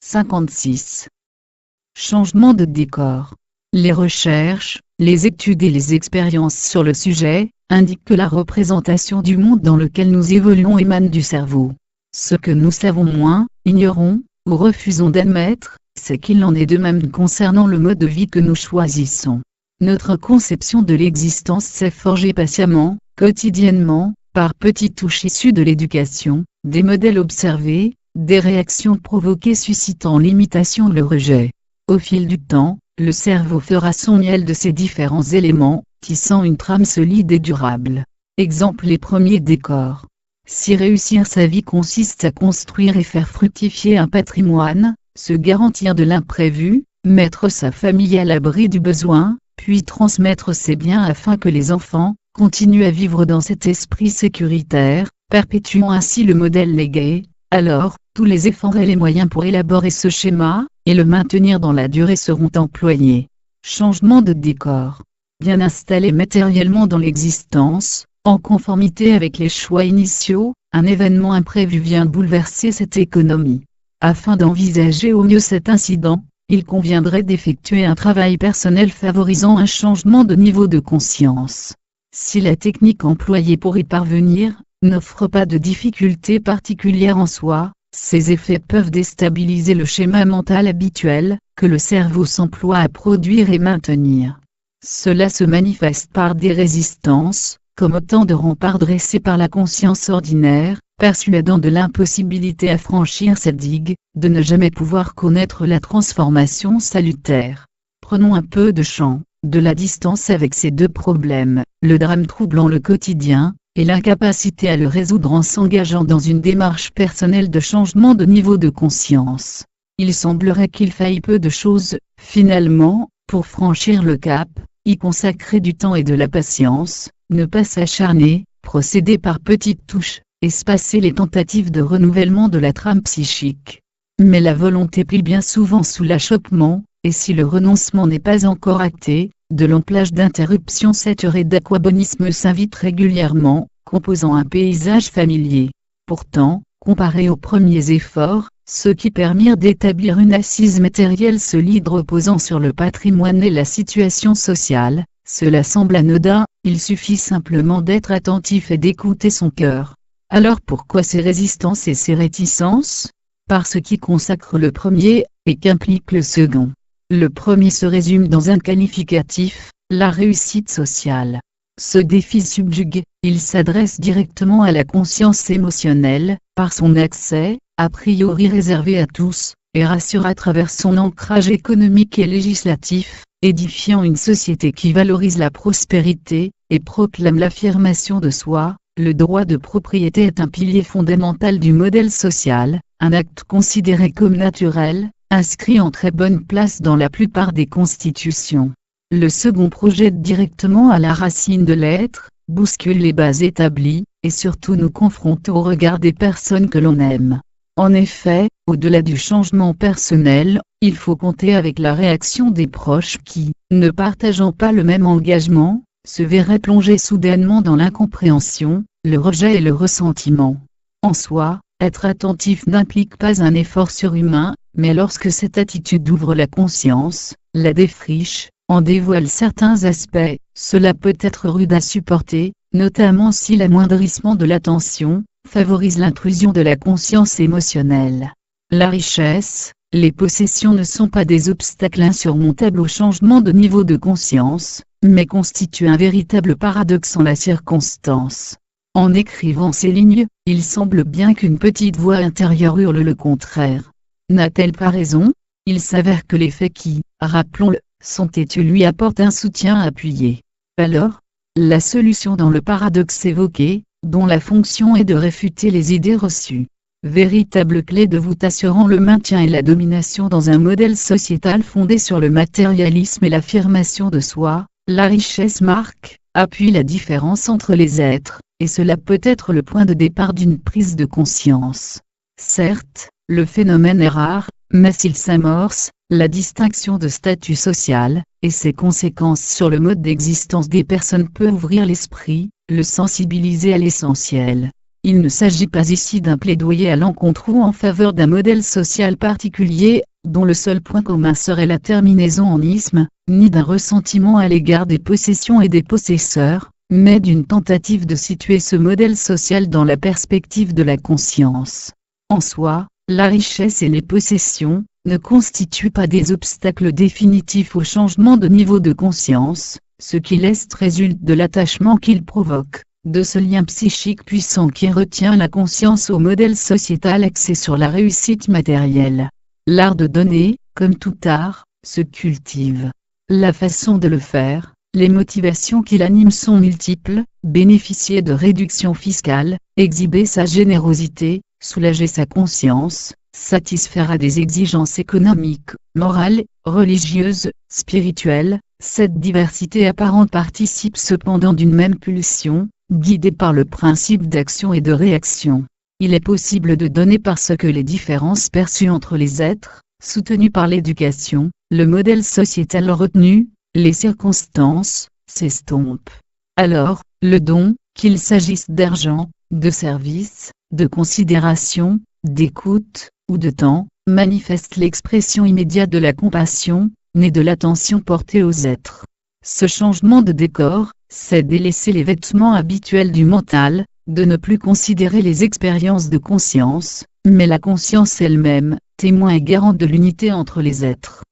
56. Changement de décor. Les recherches, les études et les expériences sur le sujet indiquent que la représentation du monde dans lequel nous évoluons émane du cerveau. Ce que nous savons moins, ignorons, ou refusons d'admettre, c'est qu'il en est de même concernant le mode de vie que nous choisissons. Notre conception de l'existence s'est forgée patiemment, quotidiennement, par petites touches issues de l'éducation, des modèles observés, des réactions provoquées suscitant l'imitation ou le rejet. Au fil du temps, le cerveau fera son miel de ces différents éléments, tissant une trame solide et durable. Exemple: les premiers décors. Si réussir sa vie consiste à construire et faire fructifier un patrimoine, se garantir de l'imprévu, mettre sa famille à l'abri du besoin, puis transmettre ses biens afin que les enfants continuent à vivre dans cet esprit sécuritaire, perpétuant ainsi le modèle légué, alors, tous les efforts et les moyens pour élaborer ce schéma, et le maintenir dans la durée seront employés. Changement de décor. Bien installé matériellement dans l'existence, en conformité avec les choix initiaux, un événement imprévu vient bouleverser cette économie. Afin d'envisager au mieux cet incident, il conviendrait d'effectuer un travail personnel favorisant un changement de niveau de conscience. Si la technique employée pour y parvenir n'offre pas de difficultés particulières en soi, ces effets peuvent déstabiliser le schéma mental habituel, que le cerveau s'emploie à produire et maintenir. Cela se manifeste par des résistances, comme autant de remparts dressés par la conscience ordinaire, persuadant de l'impossibilité à franchir cette digue, de ne jamais pouvoir connaître la transformation salutaire. Prenons un peu de champ, de la distance avec ces deux problèmes, le drame troublant le quotidien, et l'incapacité à le résoudre en s'engageant dans une démarche personnelle de changement de niveau de conscience. Il semblerait qu'il faille peu de choses, finalement, pour franchir le cap, y consacrer du temps et de la patience, ne pas s'acharner, procéder par petites touches, espacer les tentatives de renouvellement de la trame psychique. Mais la volonté plie bien souvent sous l'achoppement, et si le renoncement n'est pas encore acté, de longues plages d'interruptions saturées d'aquabonisme s'invitent régulièrement, composant un paysage familier. Pourtant, comparé aux premiers efforts, ceux qui permirent d'établir une assise matérielle solide reposant sur le patrimoine et la situation sociale, cela semble anodin, il suffit simplement d'être attentif et d'écouter son cœur. Alors pourquoi ces résistances et ces réticences? Parce qui consacre le premier, et qu'implique le second. Le premier se résume dans un qualificatif, la réussite sociale. Ce défi subjugue, il s'adresse directement à la conscience émotionnelle, par son accès, a priori réservé à tous, et rassure à travers son ancrage économique et législatif, édifiant une société qui valorise la prospérité, et proclame l'affirmation de soi. Le droit de propriété est un pilier fondamental du modèle social, un acte considéré comme naturel, inscrit en très bonne place dans la plupart des constitutions. Le second projette directement à la racine de l'être, bouscule les bases établies, et surtout nous confronte au regard des personnes que l'on aime. En effet, au-delà du changement personnel, il faut compter avec la réaction des proches qui, ne partageant pas le même engagement, se verraient plongés soudainement dans l'incompréhension, le rejet et le ressentiment. En soi, être attentif n'implique pas un effort surhumain, mais lorsque cette attitude ouvre la conscience, la défriche, en dévoile certains aspects, cela peut être rude à supporter, notamment si l'amoindrissement de l'attention favorise l'intrusion de la conscience émotionnelle. La richesse, les possessions ne sont pas des obstacles insurmontables au changement de niveau de conscience, mais constituent un véritable paradoxe en la circonstance. En écrivant ces lignes, il semble bien qu'une petite voix intérieure hurle le contraire. N'a-t-elle pas raison? Il s'avère que les faits qui, rappelons-le, sont têtus lui apportent un soutien appuyé. Alors, la solution dans le paradoxe évoqué, dont la fonction est de réfuter les idées reçues. Véritable clé de voûte assurant le maintien et la domination dans un modèle sociétal fondé sur le matérialisme et l'affirmation de soi, la richesse marque, appuie la différence entre les êtres, et cela peut être le point de départ d'une prise de conscience. Certes, le phénomène est rare, mais s'il s'amorce, la distinction de statut social, et ses conséquences sur le mode d'existence des personnes peut ouvrir l'esprit, le sensibiliser à l'essentiel. il ne s'agit pas ici d'un plaidoyer à l'encontre ou en faveur d'un modèle social particulier, dont le seul point commun serait la terminaison en isme, ni d'un ressentiment à l'égard des possessions et des possesseurs, mais d'une tentative de situer ce modèle social dans la perspective de la conscience. En soi, la richesse et les possessions ne constituent pas des obstacles définitifs au changement de niveau de conscience, ce qui laisse résulte de l'attachement qu'ils provoquent, de ce lien psychique puissant qui retient la conscience au modèle sociétal axé sur la réussite matérielle. L'art de donner, comme tout art, se cultive. La façon de le faire, les motivations qui l'animent sont multiples: bénéficier de réductions fiscales, exhiber sa générosité, soulager sa conscience, satisfaire à des exigences économiques, morales, religieuses, spirituelles. Cette diversité apparente participe cependant d'une même pulsion, guidée par le principe d'action et de réaction. Il est possible de donner parce que les différences perçues entre les êtres, soutenues par l'éducation, le modèle sociétal retenu, les circonstances, s'estompent. Alors, le don, qu'il s'agisse d'argent, de service, de considération, d'écoute, ou de temps, manifeste l'expression immédiate de la compassion, née de l'attention portée aux êtres. Ce changement de décor, c'est délaisser les vêtements habituels du mental, de ne plus considérer les expériences de conscience, mais la conscience elle-même, témoin et garante de l'unité entre les êtres.